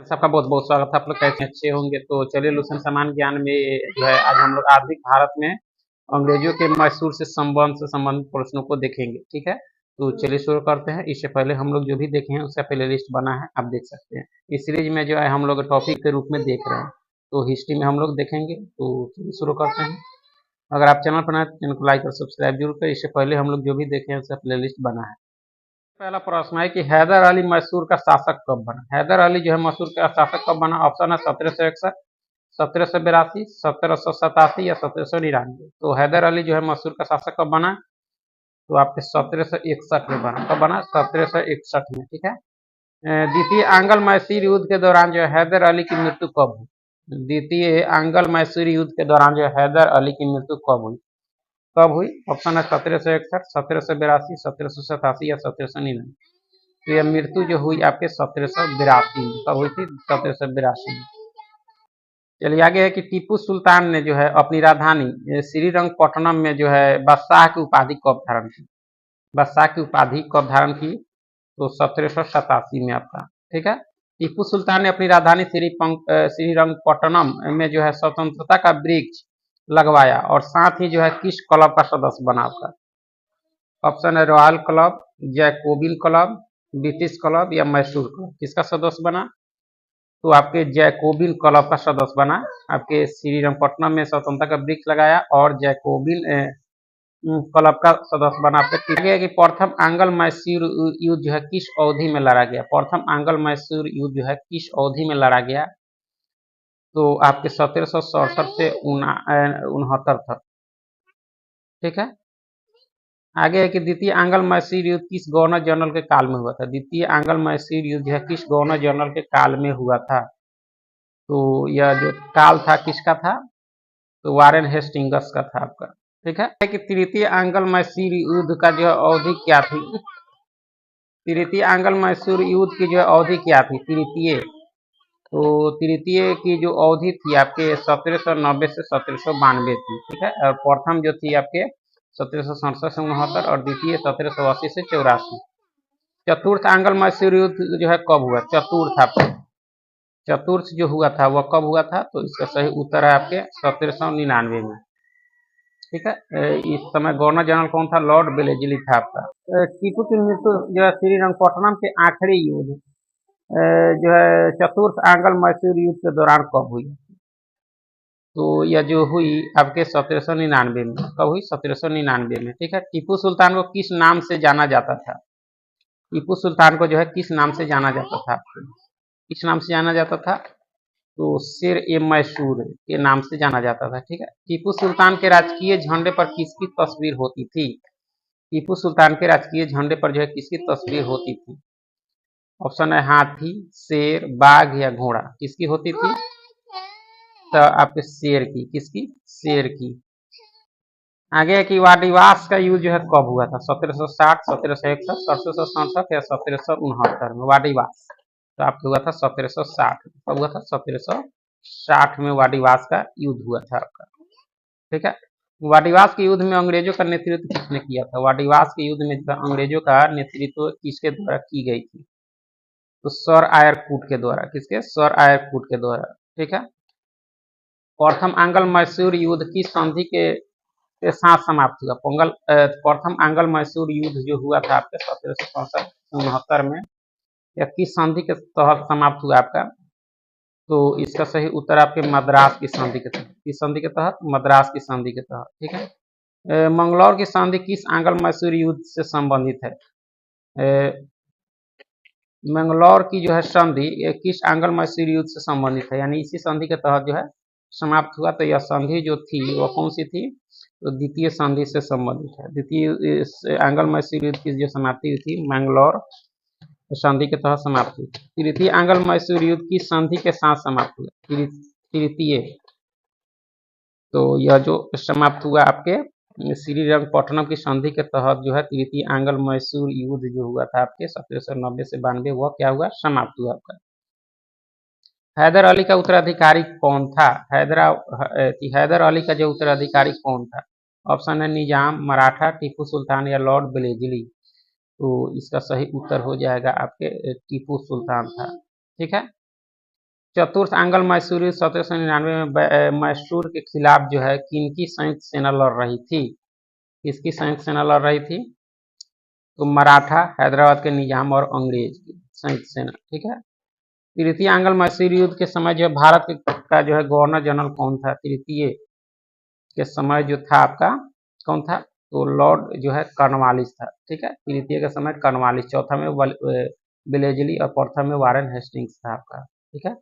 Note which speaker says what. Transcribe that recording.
Speaker 1: सबका बहुत बहुत स्वागत है। आप लोग कैसे अच्छे होंगे। तो चलिए लुसेंट सामान्य ज्ञान में जो है आज हम लोग आधुनिक भारत में अंग्रेजों के मैसूर से संबंधित प्रश्नों को देखेंगे। ठीक है, तो चलिए शुरू करते हैं। इससे पहले हम लोग जो भी देखे हैं उसका प्ले लिस्ट बना है, आप देख सकते हैं। इस सीरीज में जो है हम लोग टॉपिक के रूप में देख रहे हैं, तो हिस्ट्री में हम लोग देखेंगे। तो चलिए शुरू करते हैं। अगर आप चैनल पर नए तो चैनल को लाइक और सब्सक्राइब जरूर करें। इससे पहले हम लोग जो भी देखे हैं उसका प्ले लिस्ट बना है। पहला प्रश्न है कि हैदर अली मैसूर का शासक कब बना। हैदर अली जो है मैसूर का शासक कब बना। ऑप्शन है 1761, 1782, 1787 या 1799। तो हैदर अली जो है मैसूर का शासक कब बना, तो आपके 1761 में बना। कब बना, 1761 में। ठीक है। द्वितीय आंग्ल मैसूर युद्ध के दौरान जो है हैदर अली की मृत्यु कब हुई। द्वितीय आंग्ल मैसूर युद्ध के दौरान जो है हैदर अली की मृत्यु कब हुई। ऑप्शन है 1761, 1782, 1787 या 1799। तो यह मृत्यु जो हुई आपके 1782 में। कब हुई थी, 1782 में। चलिए आगे है कि टीपू सुल्तान ने जो है अपनी राजधानी श्रीरंगपट्टनम में जो है बादशाह की उपाधि कब धारण की। बादशाह की उपाधि कब धारण की, तो 1787 में आपका। ठीक है। टीपू सुल्तान ने अपनी राजधानी श्रीरंगपट्टनम में जो है स्वतंत्रता का वृक्ष लगवाया और साथ ही जो है किस क्लब का सदस्य बना आपका। ऑप्शन है royal club, Jacobin club, British club या मैसूर क्लब। किसका सदस्य बना, तो आपके जैकोबिन क्लब का सदस्य बना। आपके श्रीरंगपट्टनम में स्वतंत्रता का वृक्ष लगाया और जैकोबिन क्लब का सदस्य बना। आपके गया कि प्रथम आंग्ल मैसूर युद्ध जो है किस अवधि में लड़ा गया। प्रथम आंग्ल मैसूर युद्ध जो है किस अवधि में लड़ा गया, तो आपके 1767 से 69 तक। ठीक है। आगे है कि द्वितीय आंग्ल मैसूर युद्ध किस गवर्नर जनरल के काल में हुआ था। द्वितीय आंग्ल मैसूर युद्ध जो है किस गवर्नर जनरल के काल में हुआ था, तो यह जो काल था किसका था, तो वारेन हेस्टिंग्स का था आपका। ठीक है कि तृतीय आंग्ल मैसूर युद्ध का जो अवधि क्या थी। तृतीय आंग्ल मैसूर युद्ध की जो अवधि क्या थी तृतीय, तो तृतीय की जो अवधि थी आपके 1790 से 1792 थी। ठीक है। और प्रथम जो थी आपके 1767 से 69 और द्वितीय 1780 से 84। चतुर्थ आंग्ल मैसूर युद्ध जो है कब हुआ। चतुर्थ जो हुआ था वह कब हुआ था, तो इसका सही उत्तर है आपके 1799 में। ठीक है। इस समय गवर्नर जनरल कौन था, लॉर्ड वेलेस्ली था आपका। टीपू की मृत्यु जो है श्रीरंगपट्टनम के आखिरी युद्ध जो है चतुर्थ आंग्ल मैसूर युद्ध के दौरान कब हुई, तो यह जो हुई आपके 1799 में। कब हुई, 1799 में। ठीक है। टीपू सुल्तान को किस नाम से जाना जाता था। टीपू सुल्तान को जो है किस नाम से जाना जाता था, किस नाम से जाना जाता था, तो शेर ए मैसूर के नाम से जाना जाता था। ठीक है। टीपू सुल्तान के राजकीय झंडे पर किसकी तस्वीर होती थी। टीपू सुल्तान के राजकीय झंडे पर जो है किसकी तस्वीर होती थी। ऑप्शन है हाथी, शेर, बाघ या घोड़ा। किसकी होती थी, तो आपके शेर की। किसकी, शेर की। आगे है कि वादिवास का युद्ध जो है कब हुआ था। 1760, 1761, 1767 या 1769 में वादिवास। तो आपका हुआ था 1760। कब हुआ था, 1760 में वादिवास का युद्ध हुआ था आपका। ठीक है। वादिवास के युद्ध में अंग्रेजों का नेतृत्व किसने किया था। वादिवास के युद्ध में अंग्रेजों का नेतृत्व किसके द्वारा की गई थी, तो सर आयरकूट के द्वारा। किसके, सर आयरकूट के द्वारा। ठीक है। प्रथम आंग्ल मैसूर युद्ध की संधि के साथ समाप्त हुआ। प्रथम आंग्ल मैसूर युद्ध जो हुआ था आपके 1767 में, या किस संधि के तहत समाप्त हुआ आपका, तो इसका सही उत्तर आपके मद्रास की संधि के तहत। किस संधि के तहत, मद्रास की संधि के तहत। ठीक है। मंगलौर की संधि किस आंग्ल मैसूर युद्ध से संबंधित है। मंगलौर की जो है संधि किस आंग्ल मैसूर युद्ध से संबंधित है, यानी इसी संधि के तहत जो है समाप्त हुआ। तो यह संधि जो थी वह कौन सी थी, तो द्वितीय संधि से संबंधित है। द्वितीय आंग्ल मैसूर युद्ध की जो समाप्ति हुई थी मंगलौर संधि के तहत समाप्त हुई। तृतीय आंग्ल मैसूर युद्ध की संधि के साथ समाप्त हुआ। तृतीय, तो यह जो समाप्त हुआ आपके श्रीरंगपट्टनम की संधि के तहत जो है तृतीय आंग्ल मैसूर युद्ध जो हुआ था आपके 1790 से 92, वह क्या हुआ, समाप्त हुआ आपका। हैदर अली का उत्तराधिकारी कौन था। हैदर अली का जो उत्तराधिकारी कौन था। ऑप्शन है निजाम, मराठा, टीपू सुल्तान या लॉर्ड वेलेस्ली। तो इसका सही उत्तर हो जाएगा आपके टीपू सुल्तान था। ठीक है। चतुर्थ आंग्ल मैसूर युद्ध 1799 में मैसूर के खिलाफ जो है किनकी संयुक्त सेना लड़ रही थी? किसकी संयुक्त सेना लड़ रही थी? तो मराठा, हैदराबाद के निजाम और अंग्रेज की संयुक्त सेना। ठीक है। तृतीय आंग्ल मैसूर युद्ध के समय जो है भारत का जो है गवर्नर जनरल कौन था? तृतीय के समय जो था आपका कौन था? तो लॉर्ड जो है कॉर्नवालिस था। ठीक है। तृतीय के समय कॉर्नवालिस, चौथा में विलेजली और प्रथम में वारेन हेस्टिंग्स था आपका। ठीक है।